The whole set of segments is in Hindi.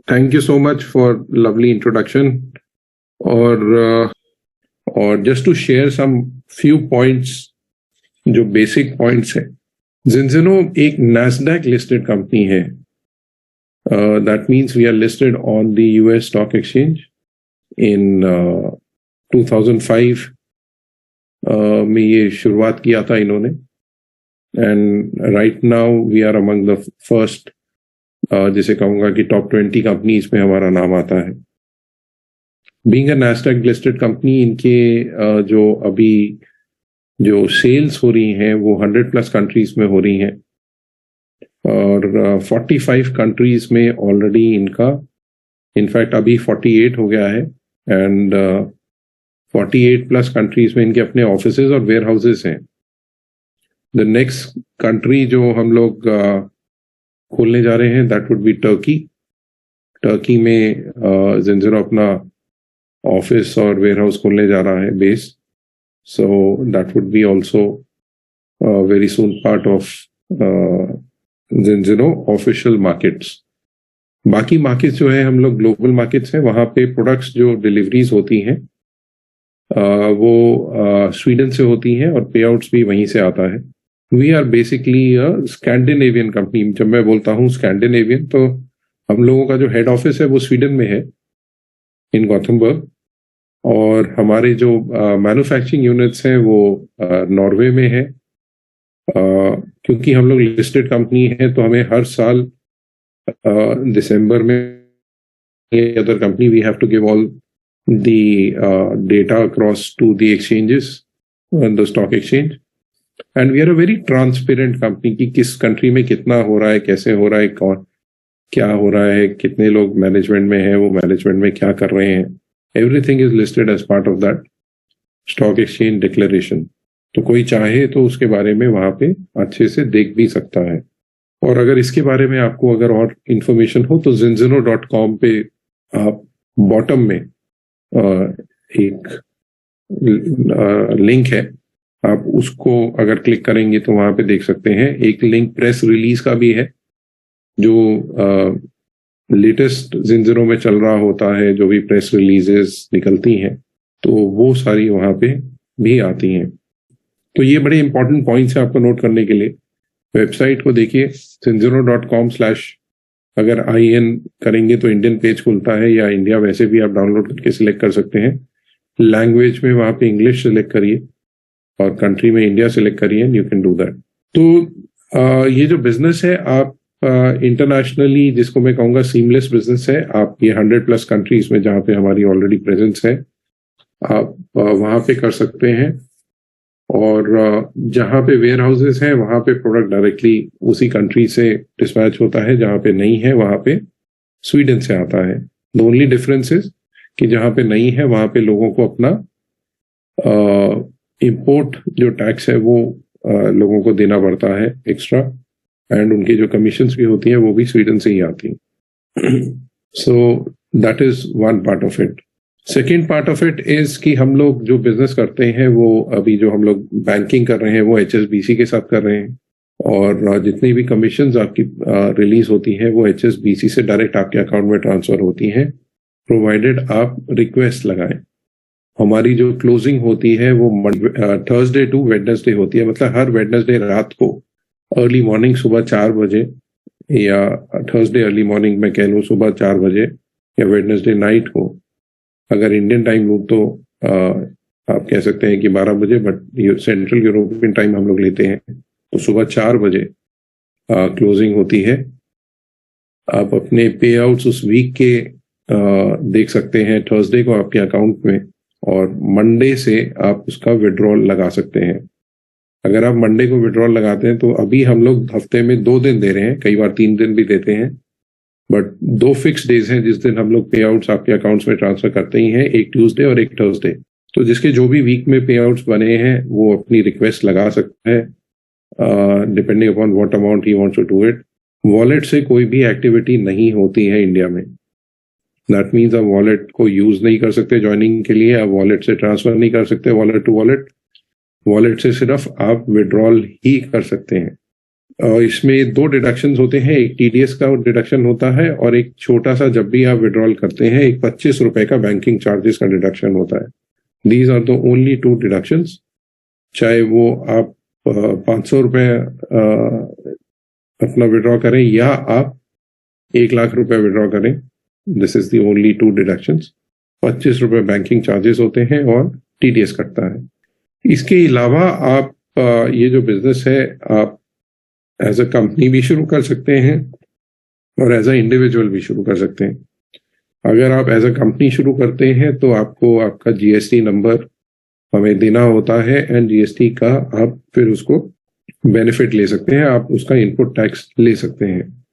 Thank you so much for lovely introduction. और just to share some few points, जो बेसिक पॉइंट्स है। ज़िंज़िनो एक नैस्डैक लिस्टेड कंपनी है। That means we are listed on the US stock exchange in 2005 में ये शुरुआत किया था इन्होंने। And right now we are among the first, जिसे कहूँगा कि टॉप 20 कंपनीज में हमारा नाम आता है। Being a Nasdaq listed company, इनके जो अभी जो सेल्स हो रही हैं वो 100+ कंट्रीज में हो रही हैं, और 45 कंट्रीज में ऑलरेडी इनका, इनफैक्ट अभी 48 हो गया है। एंड 48+ कंट्रीज में इनके अपने ऑफिसेज और वेयर हाउसेज हैं। द नेक्स्ट कंट्री जो हम लोग खोलने जा रहे हैं that would B Turkey. Turkey में ज़िंज़िनो अपना ऑफिस और वेयर हाउस खोलने जा रहा है, base. So that would be also very soon part of Zinzino official markets. बाकी मार्केट्स जो है हम लोग ग्लोबल मार्केट्स हैं, वहाँ पे प्रोडक्ट्स जो डिलीवरीज होती हैं वो स्वीडन से होती हैं और पे आउट्स भी वहीं से आता है। We are basically a Scandinavian company. जब मैं बोलता हूँ स्कैंडिनेवियन, तो हम लोगों का जो हेड ऑफिस है वो स्वीडन में है, इन गॉथेनबर्ग। और हमारे जो मैन्युफैक्चरिंग यूनिट्स हैं वो नॉर्वे में है। क्योंकि हम लोग लिस्टेड कंपनी है तो हमें हर साल दिसंबर में other company we have to give all the data across to the exchanges and the stock exchange, and we are a very transparent company कि किस कंट्री में कितना हो रहा है, कैसे हो रहा है, कौन क्या हो रहा है, कितने लोग मैनेजमेंट में हैं, वो मैनेजमेंट में क्या कर रहे हैं, everything is listed as part of that stock exchange declaration. तो कोई चाहे तो उसके बारे में वहां पे अच्छे से देख भी सकता है। और अगर इसके बारे में आपको अगर और इंफॉर्मेशन हो तो zinzino.com पे आप बॉटम में एक लिंक है, आप उसको अगर क्लिक करेंगे तो वहां पे देख सकते हैं। एक लिंक प्रेस रिलीज का भी है, जो लेटेस्ट ज़िंज़िनो में चल रहा होता है, जो भी प्रेस रिलीजेस निकलती हैं तो वो सारी वहां पे भी आती हैं। तो ये बड़े इंपॉर्टेंट पॉइंट्स हैं आपको नोट करने के लिए। वेबसाइट को देखिए, zinzino.com/ अगर IN करेंगे तो इंडियन पेज खुलता है, या इंडिया वैसे भी आप डाउनलोड करके सिलेक्ट कर सकते हैं। लैंग्वेज में वहां पे इंग्लिश सिलेक्ट करिए और कंट्री में इंडिया सिलेक्ट करिए, यू कैन डू दैट। तो ये जो बिजनेस है, आप इंटरनेशनली, जिसको मैं कहूँगा सीमलेस बिजनेस है, आप ये 100+ कंट्रीज में जहाँ पे हमारी ऑलरेडी प्रेजेंस है, आप वहां पे कर सकते हैं। और जहाँ पे वेयर हाउसेस हैं वहां पे प्रोडक्ट डायरेक्टली उसी कंट्री से डिस्पैच होता है, जहाँ पे नहीं है वहां पे स्वीडन से आता है। द ओनली डिफरेंस इज कि जहाँ पे नहीं है वहां पे लोगों को अपना इंपोर्ट जो टैक्स है वो लोगों को देना पड़ता है एक्स्ट्रा, एंड उनकी जो कमीशंस भी होती हैं वो भी स्वीडन से ही आती हैं। So that is one part of it. Second part of it is कि हम लोग जो बिजनेस करते हैं वो अभी जो हम लोग बैंकिंग कर रहे हैं वो HSBC के साथ कर रहे हैं, और जितनी भी कमीशंस आपकी रिलीज होती हैं वो HSBC से डायरेक्ट आपके अकाउंट में ट्रांसफर होती हैं, प्रोवाइडेड आप रिक्वेस्ट लगाएं। हमारी जो क्लोजिंग होती है वो थर्सडे टू वेडनेसडे होती है, मतलब हर वेडनेसडे रात को अर्ली मॉर्निंग सुबह 4 बजे, या थर्सडे अर्ली मॉर्निंग में कह लूँ सुबह 4 बजे, या वेडनेसडे नाइट को, अगर इंडियन टाइम लूँ तो आप कह सकते हैं कि 12 बजे, बट सेंट्रल यूरोपियन टाइम हम लोग लेते हैं, तो सुबह 4 बजे क्लोजिंग होती है। आप अपने पे आउट्स उस वीक के देख सकते हैं थर्सडे को आपके अकाउंट में, और मंडे से आप उसका विड्रॉल लगा सकते हैं। अगर आप मंडे को विड्रॉल लगाते हैं तो अभी हम लोग हफ्ते में 2 दिन दे रहे हैं, कई बार 3 दिन भी देते हैं, बट 2 फिक्स डेज हैं जिस दिन हम लोग पे आउट्स आपके अकाउंट्स में ट्रांसफर करते ही हैं, एक ट्यूसडे और एक थर्सडे। तो जिसके जो भी वीक में पे आउट्स बने हैं वो अपनी रिक्वेस्ट लगा सकता है, depending upon what amount he wants to do it. Wallet से कोई भी एक्टिविटी नहीं होती है इंडिया में। दैट मीन्स आप वॉलेट को यूज नहीं कर सकते ज्वाइनिंग के लिए, आप वॉलेट से ट्रांसफर नहीं कर सकते वॉलेट टू वॉलेट। वॉलेट से सिर्फ आप विड्रॉल ही कर सकते हैं। इसमें 2 डिडक्शंस होते हैं, एक टीडीएस का डिडक्शन होता है और एक छोटा सा, जब भी आप विड्रॉल करते हैं, एक 25 रुपए का बैंकिंग चार्जेस का डिडक्शन होता है। These are the only 2 deductions. चाहे वो आप 500 रुपए अपना विड्रॉ करें या आप 1 लाख रुपए विड्रॉ करें, this is the only 2 deductions. 25 रुपए बैंकिंग चार्जेस होते हैं और टीडीएस कटता है। इसके अलावा आप ये जो बिजनेस है, आप एज अ कंपनी भी शुरू कर सकते हैं और एज अ इंडिविजुअल भी शुरू कर सकते हैं। अगर आप एज अ कंपनी शुरू करते हैं तो आपको आपका जीएसटी नंबर हमें देना होता है एंड जीएसटी का आप फिर उसको बेनिफिट ले सकते हैं, आप उसका इनपुट टैक्स ले सकते हैं।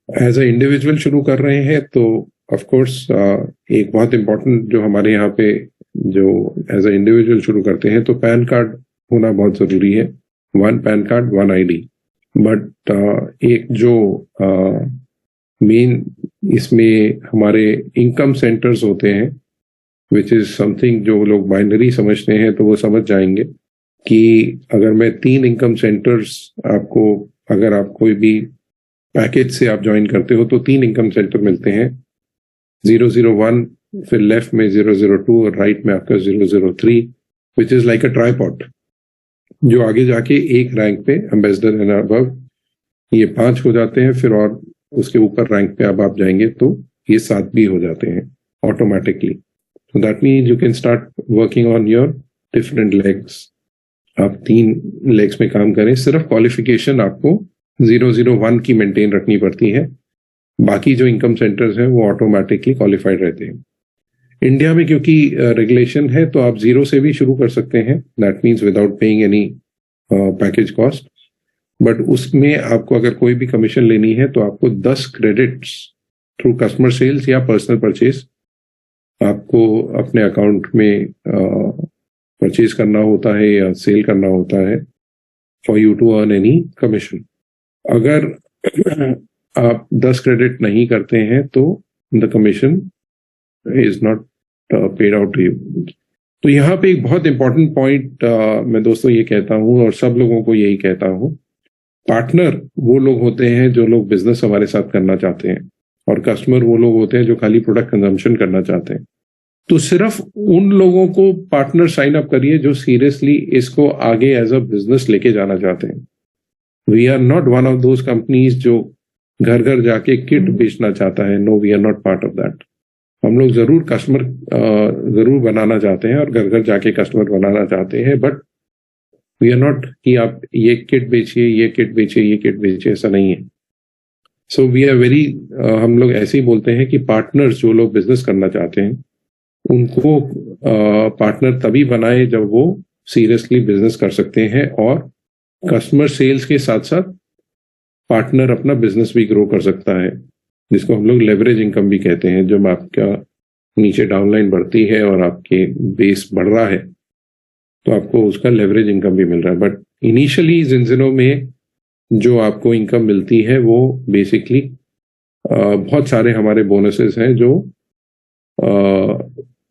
एज अ इंडिविजुअल शुरू कर रहे हैं तो ऑफ कोर्स एक बहुत इंपॉर्टेंट जो हमारे यहाँ पे जो एज अ इंडिविजुअल शुरू करते हैं तो पैन कार्ड होना बहुत जरूरी है। 1 पैन कार्ड 1 आईडी। बट एक जो मेन इसमें हमारे इनकम सेंटर्स होते हैं, विच इज समथिंग जो लोग बाइनरी समझते हैं, तो वो समझ जाएंगे कि अगर मैं 3 इनकम सेंटर्स आपको, अगर आप कोई भी पैकेज से आप ज्वाइन करते हो तो 3 इनकम सेंटर मिलते हैं। 001, फिर लेफ्ट में 002 और राइट में आपका 003, which is like a tripod, जो आगे जाके एक रैंक पे एम्बेसडर एंड अबव ये 5 हो जाते हैं, फिर और उसके ऊपर रैंक पे अब आप जाएंगे तो ये 7 भी हो जाते हैं automatically. So that means you can start working on your different legs. आप 3 legs में काम करें। सिर्फ क्वालिफिकेशन आपको 001 की मेंटेन रखनी पड़ती है, बाकी जो इनकम सेंटर्स हैं वो ऑटोमेटिकली क्वालिफाइड रहते हैं। इंडिया में क्योंकि रेगुलेशन है तो आप 0 से भी शुरू कर सकते हैं, that means without paying any package cost. But उसमें आपको अगर कोई भी कमीशन लेनी है तो आपको 10 क्रेडिट्स थ्रू कस्टमर सेल्स या पर्सनल परचेज आपको अपने अकाउंट में परचेज करना होता है या सेल करना होता है for you to earn any commission. अगर आप 10 क्रेडिट नहीं करते हैं तो the commission is not paid out to you. तो यहाँ पे एक बहुत इंपॉर्टेंट पॉइंट मैं दोस्तों ये कहता हूँ और सब लोगों को यही कहता हूँ, पार्टनर वो लोग होते हैं जो लोग बिजनेस हमारे साथ करना चाहते हैं और कस्टमर वो लोग होते हैं जो खाली प्रोडक्ट कंजम्पशन करना चाहते हैं। तो सिर्फ उन लोगों को पार्टनर साइन अप करिए जो सीरियसली इसको आगे एज अ बिजनेस लेके जाना चाहते हैं। We are not one of those companies जो घर घर जाके किट बेचना चाहता है। No, we are not part of that. हम लोग जरूर कस्टमर जरूर बनाना चाहते हैं और घर घर जाके कस्टमर बनाना चाहते हैं, बट वी आर नॉट कि आप ये किट बेचिए, ये किट बेचिए, ये किट बेचिए, ऐसा नहीं है। सो वी आर वेरी, हम लोग ऐसे ही बोलते हैं कि पार्टनर्स जो लोग बिजनेस करना चाहते हैं उनको पार्टनर तभी बनाए जब वो सीरियसली बिजनेस कर सकते हैं और कस्टमर सेल्स के साथ साथ पार्टनर अपना बिजनेस भी ग्रो कर सकता है, जिसको हम लोग लेवरेज इनकम भी कहते हैं। जब आपका नीचे डाउनलाइन बढ़ती है और आपके बेस बढ़ रहा है तो आपको उसका लेवरेज इनकम भी मिल रहा है। बट इनिशियली जिनजिनो में जो आपको इनकम मिलती है वो बेसिकली बहुत सारे हमारे बोनसेस हैं जो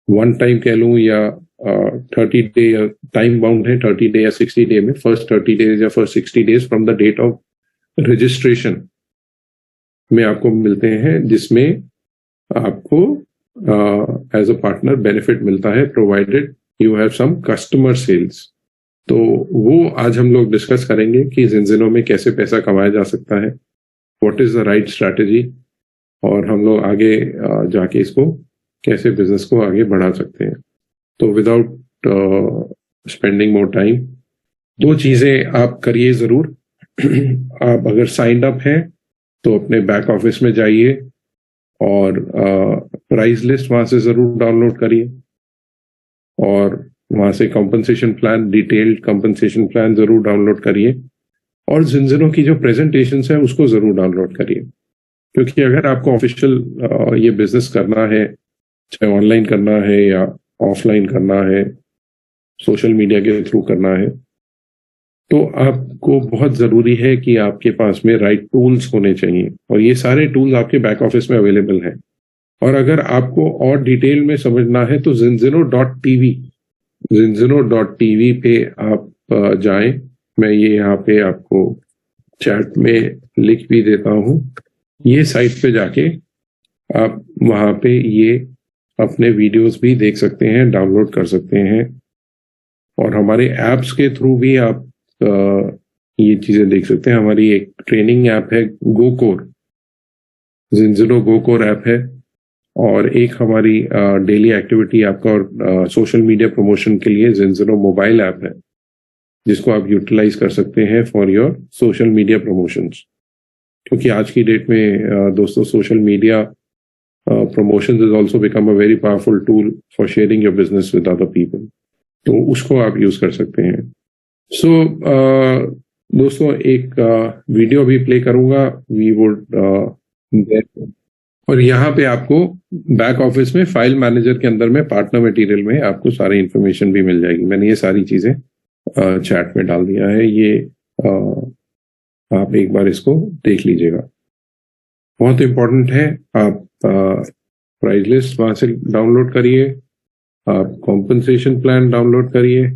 वन टाइम कह लूँ या 30 डे टाइम बाउंड है, 30 डे या 60 डे में, फर्स्ट 30 डेज या first 60 days from the date of registration में आपको मिलते हैं, जिसमें आपको एज अ पार्टनर बेनिफिट मिलता है provided you have some customer sales. तो वो आज हम लोग डिस्कस करेंगे कि जिनजिनो में कैसे पैसा कमाया जा सकता है, what is the right strategy, और हम लोग आगे जाके इसको कैसे बिजनेस को आगे बढ़ा सकते हैं। तो विदाउट स्पेंडिंग मोर टाइम, 2 चीजें आप करिए जरूर। आप अगर साइंड अप हैं तो अपने बैक ऑफिस में जाइए और प्राइस लिस्ट वहां से जरूर डाउनलोड करिए और वहां से compensation plan, detailed compensation plan जरूर डाउनलोड करिए और जिनजिनो की जो प्रेजेंटेशन है उसको जरूर डाउनलोड करिए। क्योंकि अगर आपको ऑफिशियल ये बिजनेस करना है, चाहे ऑनलाइन करना है या ऑफलाइन करना है, सोशल मीडिया के थ्रू करना है, तो आपको बहुत जरूरी है कि आपके पास में राइट टूल्स होने चाहिए और ये सारे टूल्स आपके बैक ऑफिस में अवेलेबल हैं। और अगर आपको और डिटेल में समझना है तो zinzino.tv पे आप जाएं। मैं ये यहाँ पे आपको चैट में लिख भी देता हूँ। ये साइट पे जाके आप वहाँ पे ये अपने वीडियोस भी देख सकते हैं, डाउनलोड कर सकते हैं, और हमारे ऐप्स के थ्रू भी आप ये चीज़ें देख सकते हैं। हमारी एक ट्रेनिंग ऐप है गोकोर, ज़िंज़िलो गोकोर ऐप है, और एक हमारी डेली एक्टिविटी आपका और सोशल मीडिया प्रमोशन के लिए ज़िंज़िलो मोबाइल ऐप है, जिसको आप यूटिलाइज कर सकते हैं for your social media promotions. क्योंकि आज की डेट में दोस्तों social media promotions is also become a very powerful tool for sharing your business with other people, तो उसको आप यूज कर सकते हैं। सो दोस्तों एक वीडियो भी प्ले करूंगा, वी वुड, और यहाँ पे आपको बैक ऑफिस में फाइल मैनेजर के अंदर में पार्टनर मटेरियल में आपको सारी इंफॉर्मेशन भी मिल जाएगी। मैंने ये सारी चीजें चैट में डाल दिया है, ये आप एक बार इसको देख लीजिएगा, बहुत इंपॉर्टेंट है। आप प्राइस लिस्ट वहां से डाउनलोड करिए, आप कॉम्पनसेशन प्लान डाउनलोड करिए,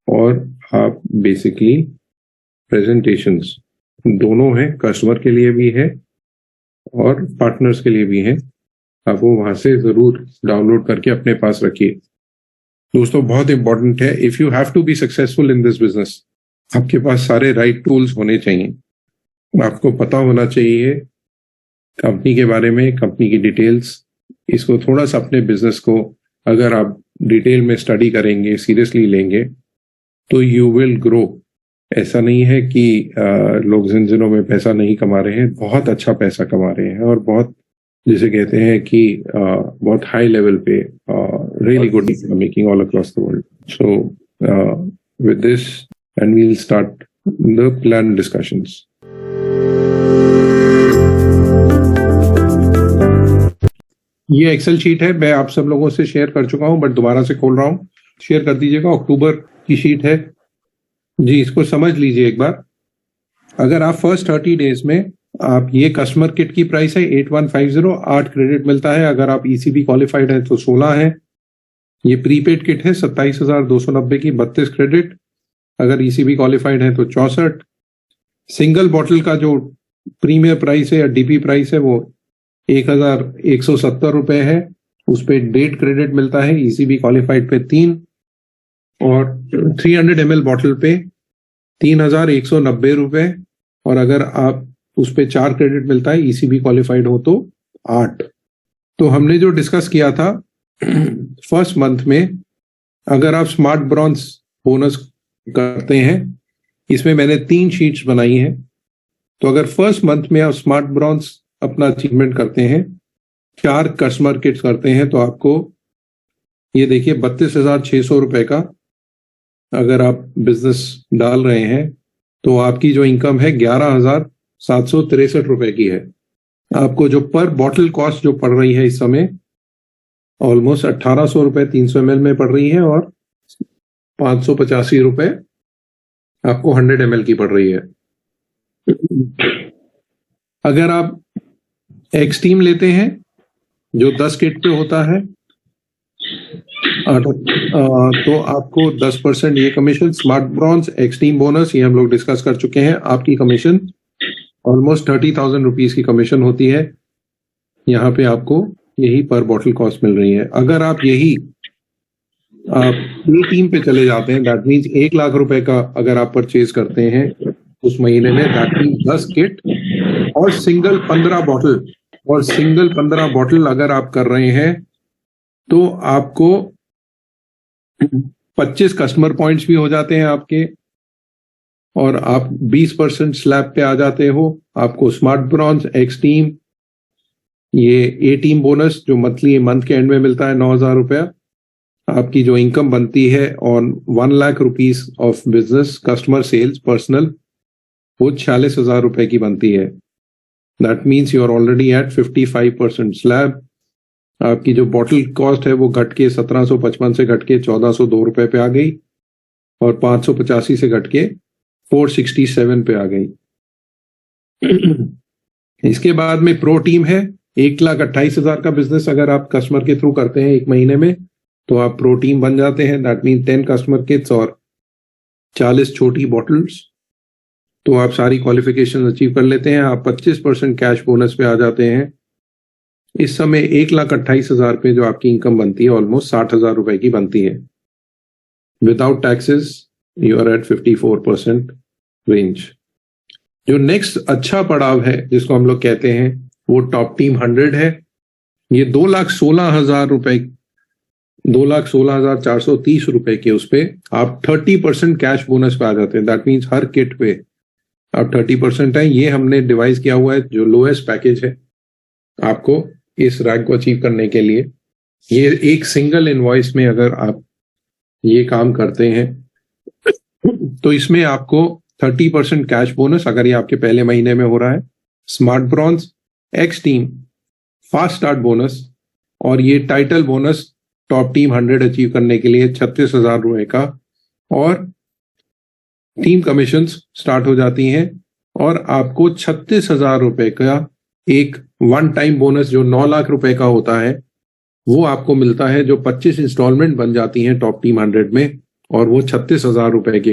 और आप बेसिकली प्रेजेंटेशंस दोनों हैं, कस्टमर के लिए भी है और पार्टनर्स के लिए भी है, आप वो वहां से जरूर डाउनलोड करके अपने पास रखिए। दोस्तों बहुत इंपॉर्टेंट है, if you have to be successful in this business, आपके पास सारे राइट टूल्स होने चाहिए। आपको पता होना चाहिए कंपनी के बारे में, कंपनी की डिटेल्स। इसको थोड़ा सा अपने बिजनेस को अगर आप डिटेल में स्टडी करेंगे, सीरियसली लेंगे, तो यू विल ग्रो। ऐसा नहीं है कि लोग ज़िंज़िलो में पैसा नहीं कमा रहे हैं, बहुत अच्छा पैसा कमा रहे हैं, और बहुत जिसे कहते हैं कि बहुत हाई लेवल पे really good income making all across the world. So with this end we will start the plan discussions. ये एक्सेल शीट है, मैं आप सब लोगों से शेयर कर चुका हूं, बट दोबारा से खोल रहा हूं, शेयर कर दीजिएगा। अक्टूबर की शीट है जी, इसको समझ लीजिए एक बार। अगर आप फर्स्ट 30 डेज में आप ये कस्टमर किट की प्राइस है 8150, 8 क्रेडिट मिलता है। अगर आप ईसीबी क्वालिफाइड है तो 16 है। ये प्रीपेड किट है 27,290 की, 32 क्रेडिट। अगर ईसीबी क्वालिफाइड है तो 64। सिंगल बॉटल का जो प्रीमियर प्राइस है या डीपी प्राइस है वो 1,170 रुपए है, उस पर 1.5 क्रेडिट मिलता है। ईसीबी क्वालिफाइड पे 3, और 300 ml बॉटल पे 3,190 रुपए, और अगर आप उस पे 4 क्रेडिट मिलता है, ईसीबी क्वालिफाइड हो तो 8। तो हमने जो डिस्कस किया था फर्स्ट मंथ में, अगर आप स्मार्ट ब्रॉन्ज बोनस करते हैं, इसमें मैंने 3 शीट्स बनाई हैं। तो अगर फर्स्ट मंथ में आप स्मार्ट ब्रॉन्ज अपना अचीवमेंट करते हैं, 4 कस्टमर किट्स करते हैं, तो आपको ये देखिए 32,600 रुपए का अगर आप बिजनेस डाल रहे हैं, तो आपकी जो इनकम है 11,763 रुपए की है। आपको जो पर बॉटल कॉस्ट जो पड़ रही है इस समय ऑलमोस्ट 1,800 रुपए 300 ml में पड़ रही है, और 585 रुपए आपको 100 ml की पड़ रही है। अगर आप एक्सट्रीम लेते हैं जो 10 किट पे होता है, तो आपको 10% ये commission. Smart bronze, extreme bonus, ये हम लोग डिस्कस कर चुके हैं। आपकी कमीशन ऑलमोस्ट 30,000 रुपीज की कमीशन होती है। यहाँ पे आपको यही पर बॉटल कॉस्ट मिल रही है। अगर आप यही ये टीम पे चले जाते हैं, दैट मीन्स 1 लाख रुपए का अगर आप परचेज करते हैं उस महीने में, दैट मीन्स 10 किट और सिंगल 15 बॉटल अगर आप कर रहे हैं, तो आपको 25 कस्टमर पॉइंट्स भी हो जाते हैं आपके, और आप 20% स्लैब पे आ जाते हो। आपको स्मार्ट ब्रॉन्ज, एक्स टीम, ये ए टीम बोनस जो मंथ के एंड में मिलता है 9,000 रुपया, आपकी जो इनकम बनती है on 1 lakh rupees of business customer sales personal, वो 46,000 रुपए की बनती है। That means you are already at 55% slab. आपकी जो बॉटल कॉस्ट है वो घट के 1755 से घट के 1,402 रुपए पे आ गई, और 585 से घट के 467 पे आ गई। इसके बाद में प्रो टीम है, 1,28,000 का बिजनेस अगर आप कस्टमर के थ्रू करते हैं 1 महीने में, तो आप प्रो टीम बन जाते हैं। दैट मीन 10 कस्टमर किट्स और 40 छोटी बॉटल्स, तो आप सारी क्वालिफिकेशन अचीव कर लेते हैं, आप 25% कैश बोनस पे आ जाते हैं। इस समय 1,28,000 पे जो आपकी इनकम बनती है ऑलमोस्ट 60,000 रुपए की बनती है। Without taxes you are at 54% range. जो नेक्स्ट अच्छा पड़ाव है जिसको हम लोग कहते हैं वो टॉप टीम 100 है। ये 2,16,000 रुपए, 2,16,430 रुपए के उस पे आप 30% कैश बोनस पे आ जाते हैं। दैट मीन्स हर किट पे आप 30% है। ये हमने डिवाइस किया हुआ है जो लोएस्ट पैकेज है आपको इस रैंक को अचीव करने के लिए। ये एक सिंगल इनवॉइस में अगर आप ये काम करते हैं तो इसमें आपको 30% कैश बोनस अगर ये आपके पहले महीने में हो रहा है, smart bronze, x team, fast start bonus और ये title bonus top team 100 achieve करने के लिए 36,000 रुपए का, और टीम कमीशंस स्टार्ट हो जाती हैं और आपको 36,000 रुपए का एक वन टाइम बोनस जो 9 लाख रुपए का होता है वो आपको मिलता है, जो 25 इंस्टॉलमेंट बन जाती हैं टॉप टीम 100 में, और वो 36,000 रुपए के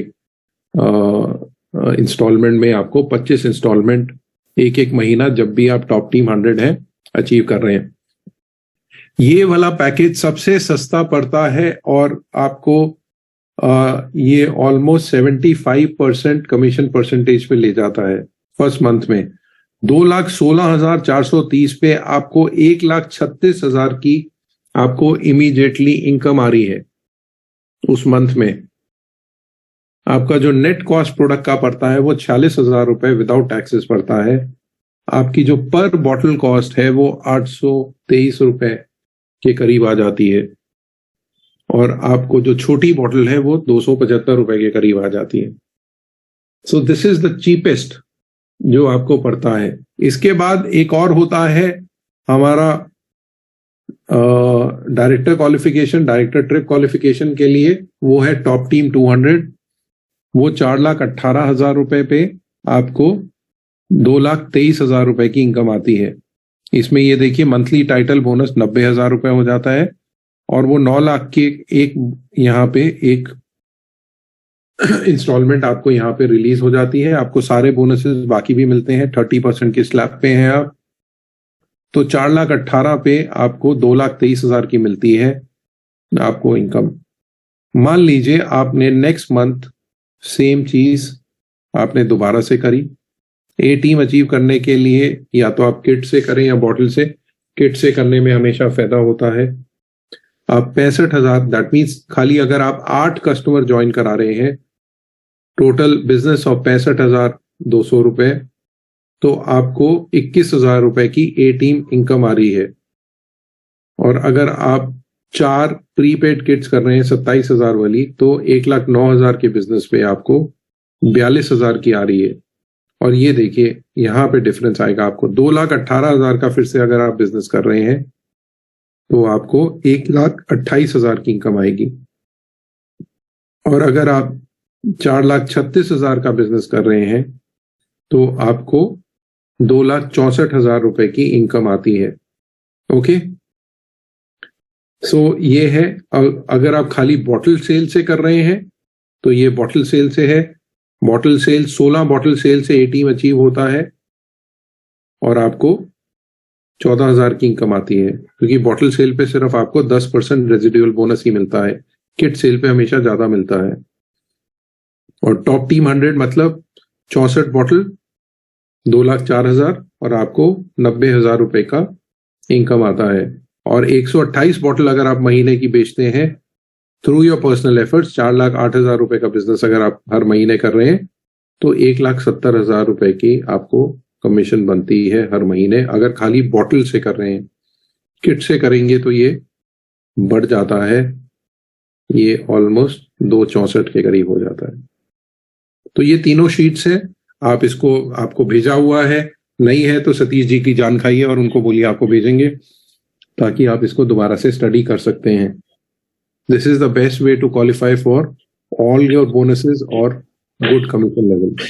इंस्टॉलमेंट में आपको 25 इंस्टॉलमेंट एक एक महीना जब भी आप टॉप टीम 100 है अचीव कर रहे हैं। ये वाला पैकेज सबसे सस्ता पड़ता है और आपको ये ऑलमोस्ट 75% कमीशन परसेंटेज पे ले जाता है फर्स्ट मंथ में। 2,16,430 पे आपको 1,36,000 की आपको इमीडिएटली इनकम आ रही है उस मंथ में। आपका जो नेट कॉस्ट प्रोडक्ट का पड़ता है वो 46,000 रुपए विदाउट टैक्सेस पड़ता है। आपकी जो पर बॉटल कॉस्ट है वो 823 रुपए के करीब आ जाती है, और आपको जो छोटी बॉटल है वो 275 रुपए के करीब आ जाती है। So this is the cheapest जो आपको पड़ता है। इसके बाद एक और होता है हमारा director qualification, director trip qualification के लिए, वो है टॉप टीम 200। वो 4,18,000 रुपए पे आपको 2,23,000 रुपए की इनकम आती है। इसमें ये देखिए मंथली टाइटल बोनस 90,000 रुपए हो जाता है, और वो 9 लाख की एक यहाँ पे एक इंस्टॉलमेंट आपको यहाँ पे रिलीज हो जाती है। आपको सारे बोनसेस बाकी भी मिलते हैं, 30% के स्लैब पे हैं आप। तो 4,18,000 पे आपको 2,23,000 की मिलती है आपको इनकम। मान लीजिए आपने नेक्स्ट मंथ सेम चीज आपने दोबारा से करी। ए टीम अचीव करने के लिए या तो आप किट से करें या बॉटल से। किट से करने में हमेशा फायदा होता है। आप 65,000, दैट मीन्स खाली अगर आप 8 कस्टमर ज्वाइन करा रहे हैं, टोटल बिजनेस ऑफ 65,200 रुपए, तो आपको 21,000 रुपए की ए टीम इनकम आ रही है। और अगर आप 4 प्रीपेड किट्स कर रहे हैं 27,000 वाली, तो 1,09,000 के बिजनेस पे आपको 42,000 की आ रही है। और ये देखिए यहां पे डिफरेंस आएगा आपको 2,18,000 का। फिर से अगर आप बिजनेस कर रहे हैं तो आपको 1,28,000 की इनकम आएगी। और अगर आप 4,36,000 का बिजनेस कर रहे हैं तो आपको 2,64,000 रुपए की इनकम आती है। ओके, सो ये है। अगर आप खाली बॉटल सेल से कर रहे हैं तो ये बॉटल सेल से है। बॉटल सेल 16 बॉटल सेल से ए टीम अचीव होता है और आपको 14,000 की इनकम आती है, क्योंकि बॉटल सेल पे सिर्फ आपको 10% रेजिडुअल बोनस ही मिलता है। किट सेल पे हमेशा ज्यादा मिलता है। और टॉप टीम 100 मतलब 64 बॉटल 2,04,000 और आपको 90,000 रुपए का इनकम आता है। और 128 बॉटल अगर आप महीने की बेचते हैं थ्रू योर पर्सनल एफर्ट्स, 4,08,000 रुपए का बिजनेस अगर आप हर महीने कर रहे हैं, तो 1,70,000 रुपए की आपको कमीशन बनती है हर महीने, अगर खाली बॉटल से कर रहे हैं। किट से करेंगे तो ये बढ़ जाता है, ये ऑलमोस्ट 2,64 के करीब हो जाता है। तो ये तीनों शीट्स है, आप इसको, आपको भेजा हुआ है, नहीं है तो सतीश जी की जान खाइए और उनको बोलिए आपको भेजेंगे, ताकि आप इसको दोबारा से स्टडी कर सकते हैं। This is the best way to qualify for all your bonuses or good commission levels.